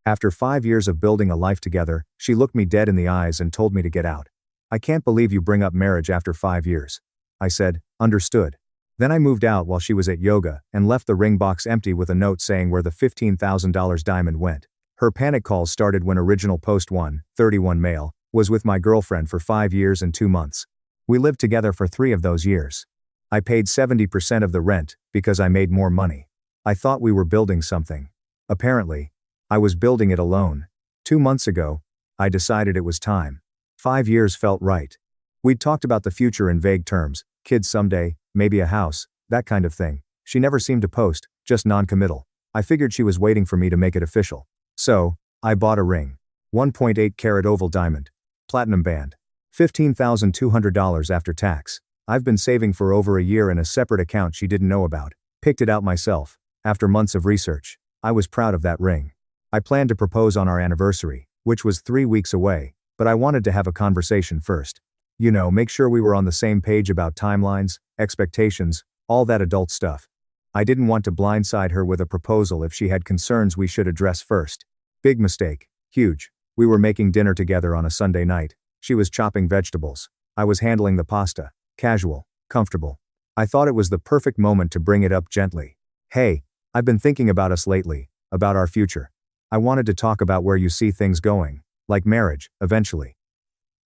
After 5 years of building a life together, she looked me dead in the eyes and told me to get out. I can't believe you bring up marriage after 5 years. I said, understood. Then I moved out while she was at yoga and left the ring box empty with a note saying where the $15,000 diamond went. Her panic calls started when original post 1, 31 male, was with my girlfriend for 5 years and 2 months. We lived together for 3 of those years. I paid 70% of the rent because I made more money. I thought we were building something. Apparently, I was building it alone. 2 months ago, I decided it was time. 5 years felt right. We'd talked about the future in vague terms, kids someday, maybe a house, that kind of thing. She never seemed to post, just non-committal. I figured she was waiting for me to make it official. So, I bought a ring. 1.8 carat oval diamond. Platinum band. $15,200 after tax. I've been saving for over a year in a separate account she didn't know about. Picked it out myself. After months of research, I was proud of that ring. I planned to propose on our anniversary, which was 3 weeks away, but I wanted to have a conversation first. Make sure we were on the same page about timelines, expectations, all that adult stuff. I didn't want to blindside her with a proposal if she had concerns we should address first. Big mistake. Huge. We were making dinner together on a Sunday night. She was chopping vegetables. I was handling the pasta. Casual. Comfortable. I thought it was the perfect moment to bring it up gently. Hey, I've been thinking about us lately, about our future. I wanted to talk about where you see things going, like marriage, eventually.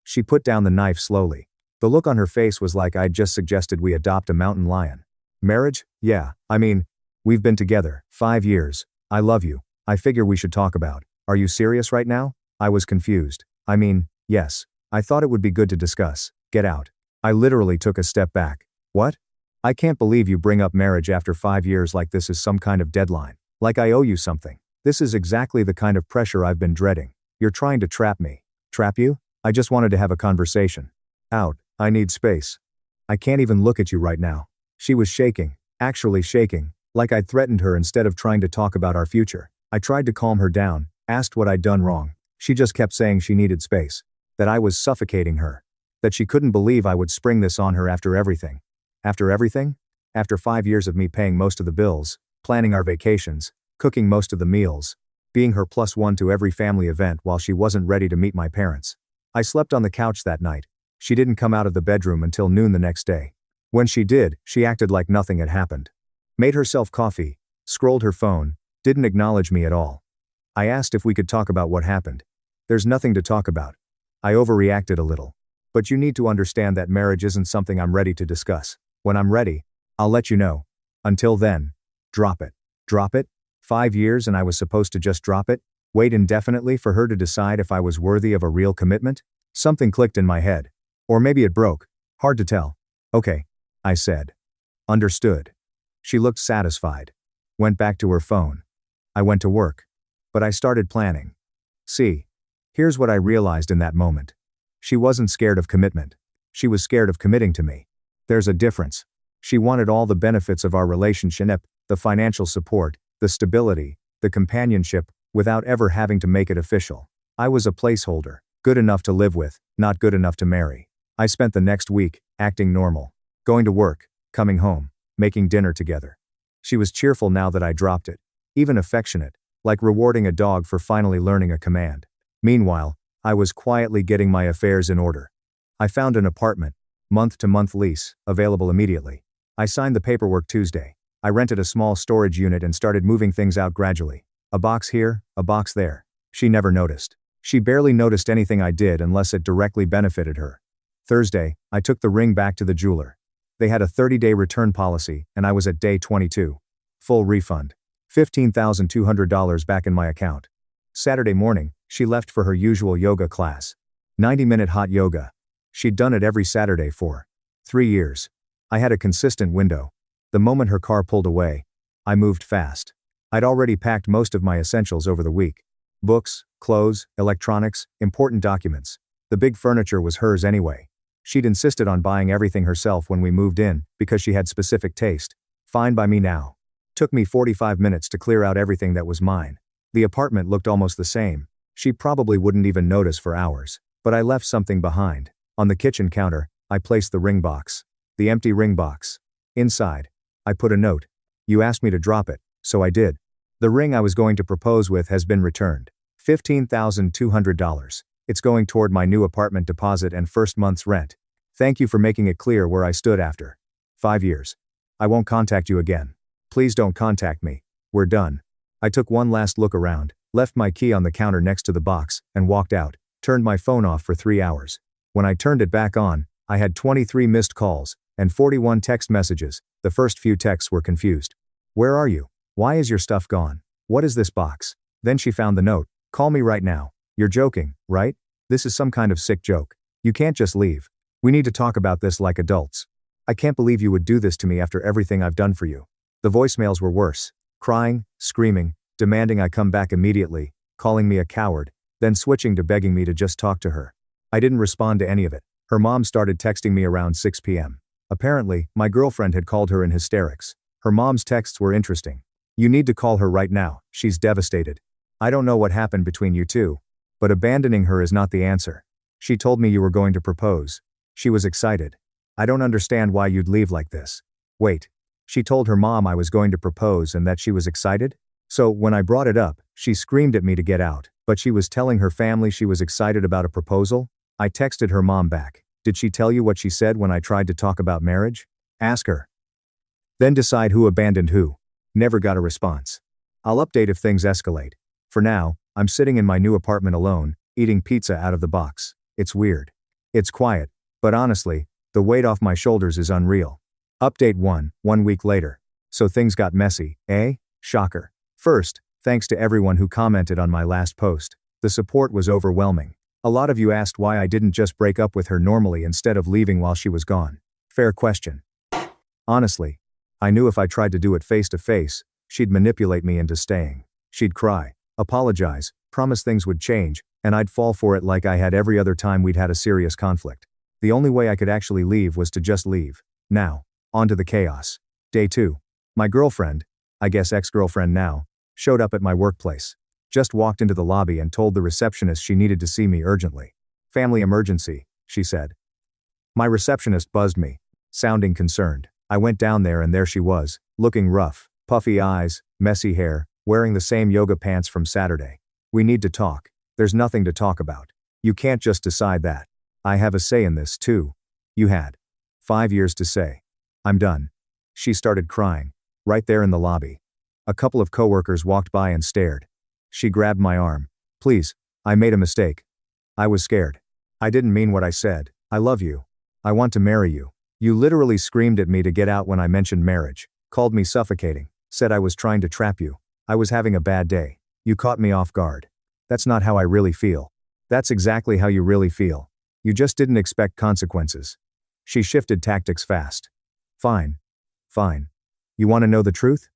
She put down the knife slowly. The look on her face was like I'd just suggested we adopt a mountain lion. Marriage? Yeah, we've been together 5 years. I love you. I figure we should talk about. Are you serious right now? I was confused. Yes. I thought it would be good to discuss. Get out. I literally took a step back. What? I can't believe you bring up marriage after 5 years like this is some kind of deadline. Like I owe you something. This is exactly the kind of pressure I've been dreading. You're trying to trap me. Trap you? I just wanted to have a conversation. Out. I need space. I can't even look at you right now. She was shaking, actually shaking, like I'd threatened her instead of trying to talk about our future. I tried to calm her down, asked what I'd done wrong. She just kept saying she needed space. That I was suffocating her. That she couldn't believe I would spring this on her after everything. After everything? After 5 years of me paying most of the bills, planning our vacations, cooking most of the meals, being her +1 to every family event while she wasn't ready to meet my parents. I slept on the couch that night. She didn't come out of the bedroom until noon the next day. When she did, she acted like nothing had happened. Made herself coffee, scrolled her phone, didn't acknowledge me at all. I asked if we could talk about what happened. There's nothing to talk about. I overreacted a little. But you need to understand that marriage isn't something I'm ready to discuss. When I'm ready, I'll let you know. Until then, drop it. Drop it? 5 years and I was supposed to just drop it? Wait indefinitely for her to decide if I was worthy of a real commitment? Something clicked in my head. Or maybe it broke. Hard to tell. Okay, I said. Understood. She looked satisfied. Went back to her phone. I went to work. But I started planning. See. Here's what I realized in that moment. She wasn't scared of commitment. She was scared of committing to me. There's a difference. She wanted all the benefits of our relationship, the financial support, the stability, the companionship, without ever having to make it official. I was a placeholder, good enough to live with, not good enough to marry. I spent the next week, acting normal. Going to work, coming home, making dinner together. She was cheerful now that I dropped it. Even affectionate, like rewarding a dog for finally learning a command. Meanwhile, I was quietly getting my affairs in order. I found an apartment, month-to-month lease, available immediately. I signed the paperwork Tuesday. I rented a small storage unit and started moving things out gradually. A box here, a box there. She never noticed. She barely noticed anything I did unless it directly benefited her. Thursday, I took the ring back to the jeweler. They had a 30-day return policy, and I was at day 22. Full refund. $15,200 back in my account. Saturday morning, she left for her usual yoga class. 90-minute hot yoga. She'd done it every Saturday for 3 years. I had a consistent window. The moment her car pulled away, I moved fast. I'd already packed most of my essentials over the week. Books, clothes, electronics, important documents. The big furniture was hers anyway. She'd insisted on buying everything herself when we moved in, because she had specific taste. Fine by me now. Took me 45 minutes to clear out everything that was mine. The apartment looked almost the same. She probably wouldn't even notice for hours. But I left something behind. On the kitchen counter, I placed the ring box. The empty ring box. Inside, I put a note. You asked me to drop it, so I did. The ring I was going to propose with has been returned. $15,200. It's going toward my new apartment deposit and first month's rent. Thank you for making it clear where I stood after 5 years. I won't contact you again. Please don't contact me. We're done. I took one last look around, left my key on the counter next to the box, and walked out, turned my phone off for 3 hours. When I turned it back on, I had 23 missed calls and 41 text messages. The first few texts were confused. Where are you? Why is your stuff gone? What is this box? Then she found the note. Call me right now. You're joking, right? This is some kind of sick joke. You can't just leave. We need to talk about this like adults. I can't believe you would do this to me after everything I've done for you. The voicemails were worse. Crying, screaming, demanding I come back immediately, calling me a coward, then switching to begging me to just talk to her. I didn't respond to any of it. Her mom started texting me around 6 p.m. Apparently, my girlfriend had called her in hysterics. Her mom's texts were interesting. You need to call her right now. She's devastated. I don't know what happened between you two, but abandoning her is not the answer. She told me you were going to propose. She was excited. I don't understand why you'd leave like this. Wait. She told her mom I was going to propose and that she was excited? So, when I brought it up, she screamed at me to get out, but she was telling her family she was excited about a proposal? I texted her mom back. Did she tell you what she said when I tried to talk about marriage? Ask her. Then decide who abandoned who. Never got a response. I'll update if things escalate. For now, I'm sitting in my new apartment alone, eating pizza out of the box. It's weird. It's quiet, but honestly, the weight off my shoulders is unreal. Update 1 week later. So things got messy, eh? Shocker. First, thanks to everyone who commented on my last post. The support was overwhelming. A lot of you asked why I didn't just break up with her normally instead of leaving while she was gone. Fair question. Honestly, I knew if I tried to do it face to face, she'd manipulate me into staying. She'd cry, apologize, promise things would change, and I'd fall for it like I had every other time we'd had a serious conflict. The only way I could actually leave was to just leave. Now, on to the chaos. Day 2. My girlfriend, I guess ex-girlfriend now, showed up at my workplace. Just walked into the lobby and told the receptionist she needed to see me urgently. Family emergency, she said. My receptionist buzzed me, sounding concerned. I went down there and there she was, looking rough, puffy eyes, messy hair, wearing the same yoga pants from Saturday. We need to talk. There's nothing to talk about. You can't just decide that. I have a say in this too. You had 5 years to say. I'm done. She started crying, right there in the lobby. A couple of coworkers walked by and stared. She grabbed my arm. Please, I made a mistake. I was scared. I didn't mean what I said. I love you. I want to marry you. You literally screamed at me to get out when I mentioned marriage, called me suffocating, said I was trying to trap you. I was having a bad day. You caught me off guard. That's not how I really feel. That's exactly how you really feel. You just didn't expect consequences. She shifted tactics fast. Fine. Fine. You want to know the truth?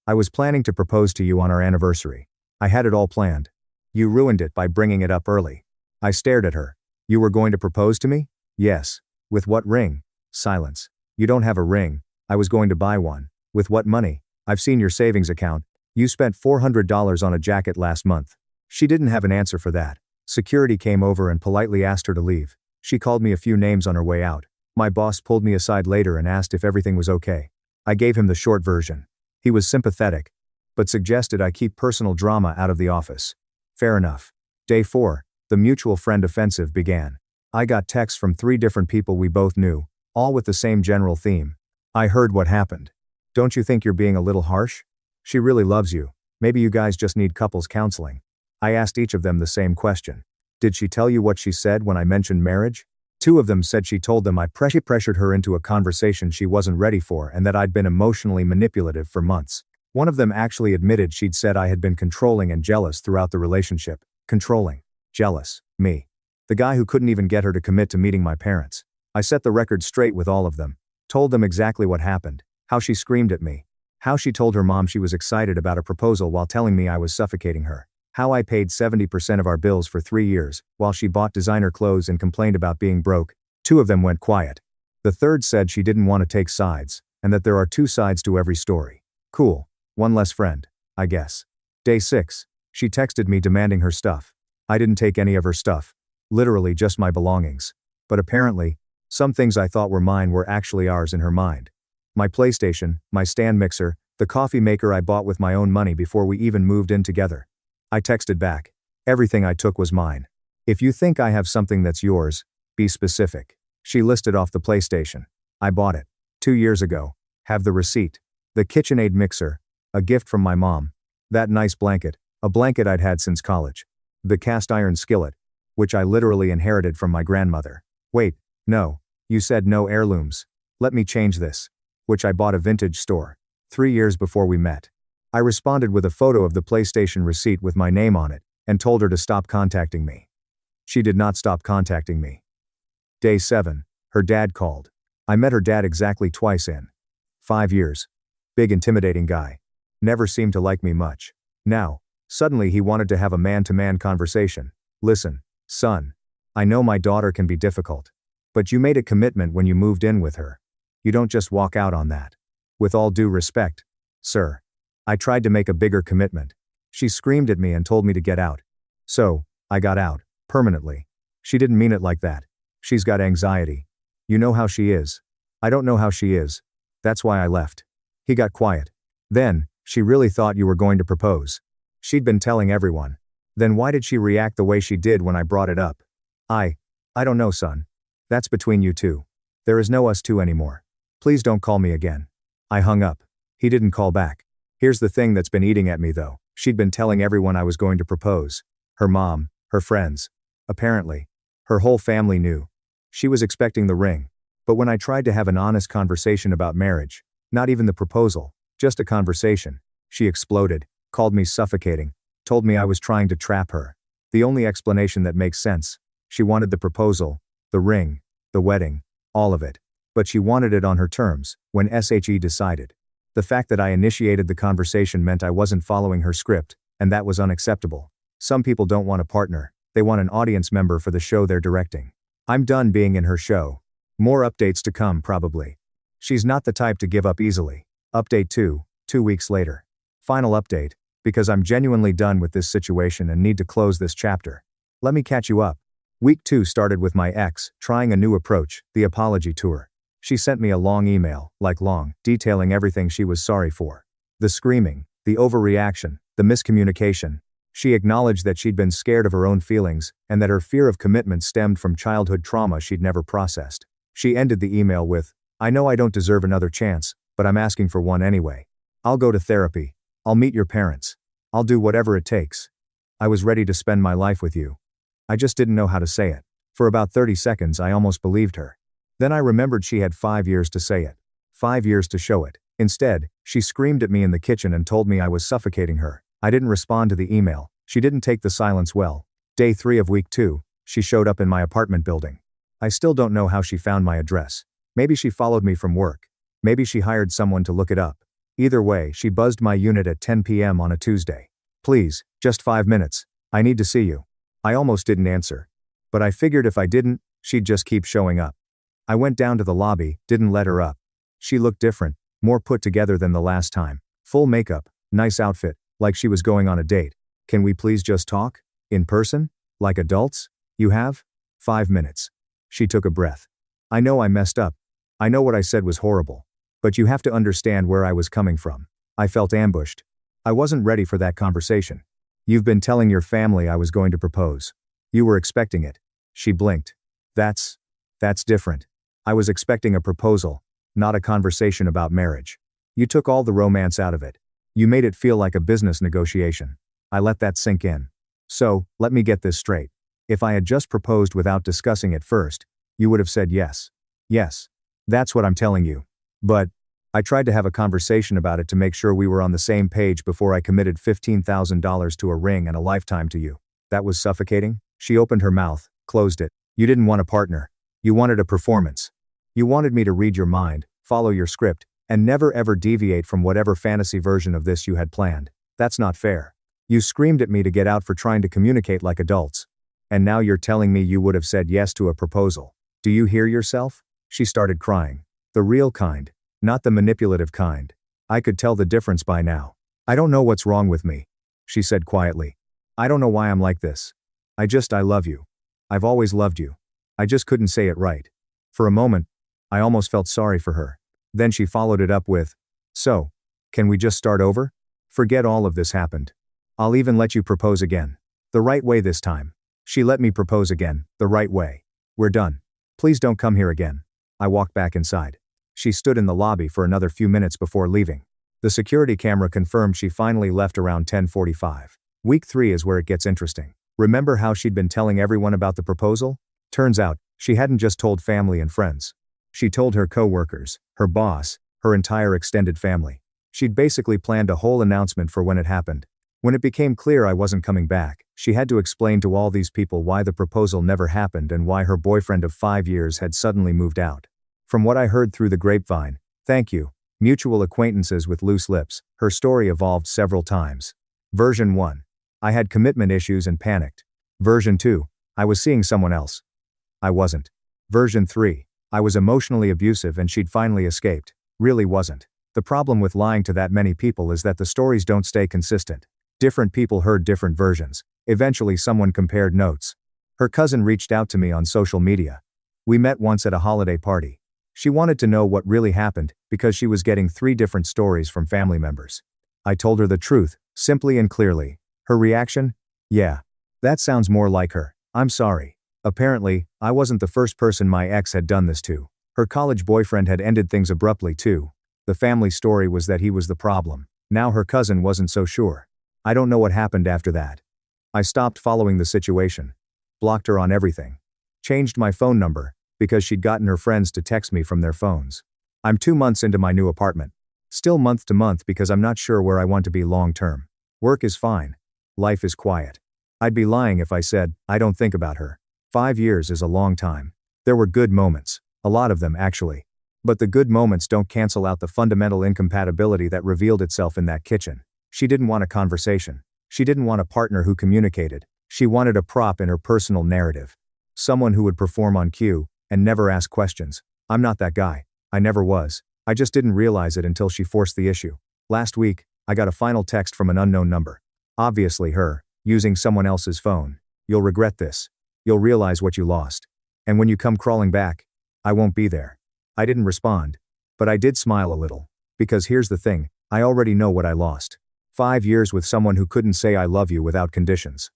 I was planning to propose to you on our anniversary. I had it all planned. You ruined it by bringing it up early. I stared at her. You were going to propose to me? Yes. With what ring? Silence. You don't have a ring. I was going to buy one. With what money? I've seen your savings account. You spent $400 on a jacket last month. She didn't have an answer for that. Security came over and politely asked her to leave. She called me a few names on her way out. My boss pulled me aside later and asked if everything was okay. I gave him the short version. He was sympathetic, but suggested I keep personal drama out of the office. Fair enough. Day 4, the mutual friend offensive began. I got texts from 3 different people we both knew, all with the same general theme. I heard what happened. Don't you think you're being a little harsh? She really loves you. Maybe you guys just need couples counseling. I asked each of them the same question. Did she tell you what she said when I mentioned marriage? 2 of them said she told them I pressured her into a conversation she wasn't ready for and that I'd been emotionally manipulative for months. One of them actually admitted she'd said I had been controlling and jealous throughout the relationship. Controlling. Jealous. Me. The guy who couldn't even get her to commit to meeting my parents. I set the record straight with all of them. Told them exactly what happened. How she screamed at me. How she told her mom she was excited about a proposal while telling me I was suffocating her. How I paid 70% of our bills for 3 years, while she bought designer clothes and complained about being broke. 2 of them went quiet. The third said she didn't want to take sides, and that there are 2 sides to every story. Cool. One less friend, I guess. Day 6. She texted me demanding her stuff. I didn't take any of her stuff. Literally just my belongings. But apparently, some things I thought were mine were actually ours in her mind. My PlayStation, my stand mixer, the coffee maker I bought with my own money before we even moved in together. I texted back. Everything I took was mine. If you think I have something that's yours, be specific. She listed off the PlayStation. I bought it 2 years ago. Have the receipt. The KitchenAid mixer. A gift from my mom. That nice blanket. A blanket I'd had since college. The cast iron skillet. Which I literally inherited from my grandmother. Wait, no. You said no heirlooms. Let me change this. Which I bought a vintage store. 3 years before we met. I responded with a photo of the PlayStation receipt with my name on it, and told her to stop contacting me. She did not stop contacting me. Day 7. Her dad called. I met her dad exactly twice in 5 years. Big intimidating guy. Never seemed to like me much. Now, suddenly he wanted to have a man-to-man conversation. Listen, son. I know my daughter can be difficult. But you made a commitment when you moved in with her. You don't just walk out on that. With all due respect, sir. I tried to make a bigger commitment. She screamed at me and told me to get out. So, I got out, permanently. She didn't mean it like that. She's got anxiety. You know how she is. I don't know how she is. That's why I left. He got quiet. Then, she really thought you were going to propose. She'd been telling everyone. Then why did she react the way she did when I brought it up? I don't know, son. That's between you two. There is no us two anymore. Please don't call me again. I hung up. He didn't call back. Here's the thing that's been eating at me though. She'd been telling everyone I was going to propose. Her mom, her friends. Apparently. Her whole family knew. She was expecting the ring. But when I tried to have an honest conversation about marriage, not even the proposal, just a conversation, she exploded, called me suffocating, told me I was trying to trap her. The only explanation that makes sense. She wanted the proposal, the ring, the wedding, all of it. But she wanted it on her terms, when SHE decided. The fact that I initiated the conversation meant I wasn't following her script, and that was unacceptable. Some people don't want a partner, they want an audience member for the show they're directing. I'm done being in her show. More updates to come probably. She's not the type to give up easily. Update 2, 2 weeks later. Final update, because I'm genuinely done with this situation and need to close this chapter. Let me catch you up. Week 2 started with my ex, trying a new approach, the apology tour. She sent me a long email, detailing everything she was sorry for. The screaming, the overreaction, the miscommunication. She acknowledged that she'd been scared of her own feelings, and that her fear of commitment stemmed from childhood trauma she'd never processed. She ended the email with, I know I don't deserve another chance, but I'm asking for one anyway. I'll go to therapy. I'll meet your parents. I'll do whatever it takes. I was ready to spend my life with you. I just didn't know how to say it. For about 30 seconds I almost believed her. Then I remembered she had 5 years to say it. 5 years to show it. Instead, she screamed at me in the kitchen and told me I was suffocating her. I didn't respond to the email. She didn't take the silence well. Day 3 of week 2, she showed up in my apartment building. I still don't know how she found my address. Maybe she followed me from work. Maybe she hired someone to look it up. Either way, she buzzed my unit at 10 p.m. on a Tuesday. Please, just 5 minutes. I need to see you. I almost didn't answer. But I figured if I didn't, she'd just keep showing up. I went down to the lobby, didn't let her up. She looked different, more put together than the last time. Full makeup, nice outfit, like she was going on a date. Can we please just talk? In person? Like adults? You have? 5 minutes. She took a breath. I know I messed up. I know what I said was horrible. But you have to understand where I was coming from. I felt ambushed. I wasn't ready for that conversation. You've been telling your family I was going to propose. You were expecting it. She blinked. That's different. I was expecting a proposal, not a conversation about marriage. You took all the romance out of it. You made it feel like a business negotiation. I let that sink in. So, let me get this straight. If I had just proposed without discussing it first, you would have said yes. Yes. That's what I'm telling you. But, I tried to have a conversation about it to make sure we were on the same page before I committed $15,000 to a ring and a lifetime to you. That was suffocating? She opened her mouth, closed it. You didn't want a partner. You wanted a performance. You wanted me to read your mind, follow your script, and never ever deviate from whatever fantasy version of this you had planned. That's not fair. You screamed at me to get out for trying to communicate like adults. And now you're telling me you would have said yes to a proposal. Do you hear yourself? She started crying. The real kind, not the manipulative kind. I could tell the difference by now. I don't know what's wrong with me, she said quietly. I don't know why I'm like this. I love you. I've always loved you. I just couldn't say it right. For a moment, I almost felt sorry for her. Then she followed it up with, so, can we just start over? Forget all of this happened. I'll even let you propose again. The right way this time. She let me propose again, the right way. We're done. Please don't come here again. I walked back inside. She stood in the lobby for another few minutes before leaving. The security camera confirmed she finally left around 10:45. Week 3 is where it gets interesting. Remember how she'd been telling everyone about the proposal? Turns out, she hadn't just told family and friends. She told her co-workers, her boss, her entire extended family. She'd basically planned a whole announcement for when it happened. When it became clear I wasn't coming back, she had to explain to all these people why the proposal never happened and why her boyfriend of 5 years had suddenly moved out. From what I heard through the grapevine, thank you, mutual acquaintances with loose lips, her story evolved several times. Version 1. I had commitment issues and panicked. Version 2. I was seeing someone else. I wasn't. Version 3. I was emotionally abusive and she'd finally escaped. Really wasn't. The problem with lying to that many people is that the stories don't stay consistent. Different people heard different versions. Eventually someone compared notes. Her cousin reached out to me on social media. We met once at a holiday party. She wanted to know what really happened, because she was getting 3 different stories from family members. I told her the truth, simply and clearly. Her reaction? Yeah. That sounds more like her. I'm sorry. Apparently, I wasn't the first person my ex had done this to. Her college boyfriend had ended things abruptly too. The family story was that he was the problem. Now her cousin wasn't so sure. I don't know what happened after that. I stopped following the situation. Blocked her on everything. Changed my phone number, because she'd gotten her friends to text me from their phones. I'm 2 months into my new apartment. Still month to month because I'm not sure where I want to be long term. Work is fine. Life is quiet. I'd be lying if I said, I don't think about her. 5 years is a long time. There were good moments. A lot of them, actually. But the good moments don't cancel out the fundamental incompatibility that revealed itself in that kitchen. She didn't want a conversation. She didn't want a partner who communicated. She wanted a prop in her personal narrative. Someone who would perform on cue, and never ask questions. I'm not that guy. I never was. I just didn't realize it until she forced the issue. Last week, I got a final text from an unknown number. Obviously her, using someone else's phone. You'll regret this. You'll realize what you lost. And when you come crawling back, I won't be there. I didn't respond. But I did smile a little. Because here's the thing, I already know what I lost. 5 years with someone who couldn't say I love you without conditions.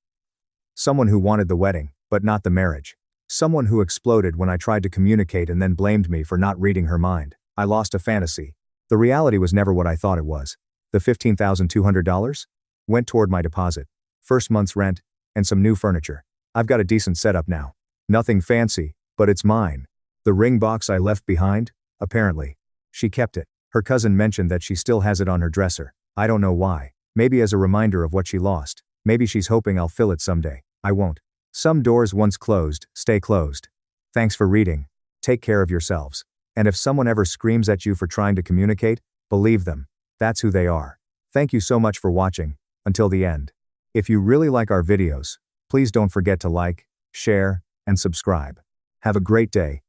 Someone who wanted the wedding, but not the marriage. Someone who exploded when I tried to communicate and then blamed me for not reading her mind. I lost a fantasy. The reality was never what I thought it was. The $15,200? Went toward my deposit. First month's rent, and some new furniture. I've got a decent setup now. Nothing fancy, but it's mine. The ring box I left behind? Apparently. She kept it. Her cousin mentioned that she still has it on her dresser. I don't know why. Maybe as a reminder of what she lost. Maybe she's hoping I'll fill it someday. I won't. Some doors once closed, stay closed. Thanks for reading. Take care of yourselves. And if someone ever screams at you for trying to communicate, believe them. That's who they are. Thank you so much for watching. Until the end. If you really like our videos, please don't forget to like, share, and subscribe. Have a great day.